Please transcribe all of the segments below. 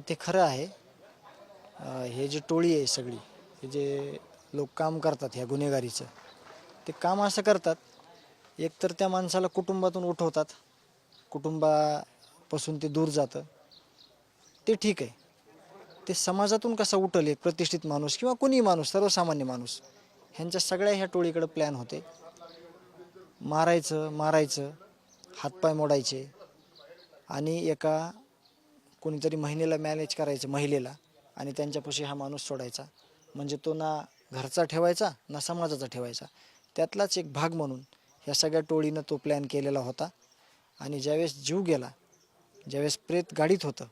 ते खरं आहे. हे जे टोळी आहे सगळी, हे जे लोक काम करतात ह्या गुन्हेगारीचं, ते काम असं करतात, एकतर त्या माणसाला कुटुंबातून उठवतात, कुटुंबापासून ते दूर जातं, ते ठीक आहे. ते समाजातून कसा उठल एक प्रतिष्ठित माणूस किंवा कोणीही माणूस, सर्वसामान्य माणूस, ह्यांच्या सगळ्या ह्या टोळीकडे प्लॅन होते. मारायचं, हातपाय मोडायचे आणि एका कोणीतरी महिलेला मॅनेज करायचं, महिलेला, आणि त्यांच्यापाशी हा माणूस सोडायचा. म्हणजे तो ना घरचा ठेवायचा ना समाजाचा ठेवायचा. त्यातलाच एक भाग म्हणून ह्या सगळ्या टोळीनं तो प्लॅन केलेला होता. आणि ज्यावेळेस जीव गेला, ज्यावेळेस प्रेत गाडीत होतं,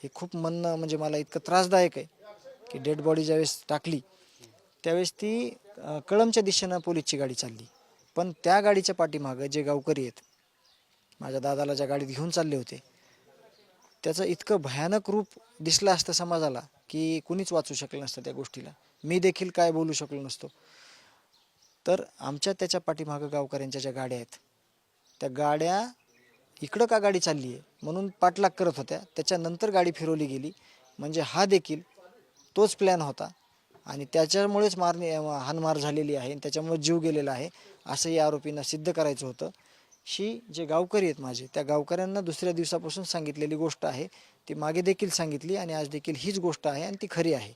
हे खूप म्हणणं म्हणजे मला इतकं त्रासदायक आहे की डेड बॉडी ज्यावेळेस टाकली त्यावेळेस ती कळंबच्या दिशेनं पोलीसची गाडी चालली. पण त्या गाडीच्या पाठीमागं जे गावकरी आहेत, माझ्या दादाला ज्या गाडीत घेऊन चालले होते, त्याचं इतकं भयानक रूप दिसलं असतं समाजाला की कुणीच वाचू शकलं नसतं त्या गोष्टीला. मी देखील काय बोलू शकलो नसतो. तर आमच्या त्याच्या पाठीमागं गावकऱ्यांच्या ज्या गाड्या आहेत, त्या गाड्या इकडं का गाडी चालली आहे म्हणून पाठलाग करत होत्या. त्याच्यानंतर गाडी फिरवली गेली. म्हणजे हा देखील तोच प्लॅन होता आणि त्याच्यामुळेच हाणमार झालेली आहे आणि त्याच्यामुळे जीव गेलेला आहे असं या आरोपींना सिद्ध करायचं होतं. जे गावकरी आहेत माझे, त्या गावकऱ्यांना दुसऱ्या दिवसापासून सांगितलेली गोष्ट आहे. ती मागे देखील सांगितली आणि आज देखील हीच गोष्ट आहे आणि ती खरी आहे.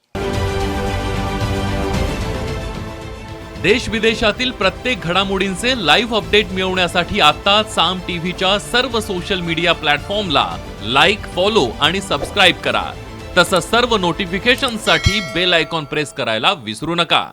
देश विदेशातील प्रत्येक घडामोडींचे लाईव्ह अपडेट मिळवण्यासाठी आता साम टीव्हीच्या सर्व सोशल मीडिया प्लॅटफॉर्मला लाईक, फॉलो आणि सबस्क्राईब करा. तसंच सर्व नोटिफिकेशनसाठी बेल आयकॉन प्रेस करायला विसरू नका.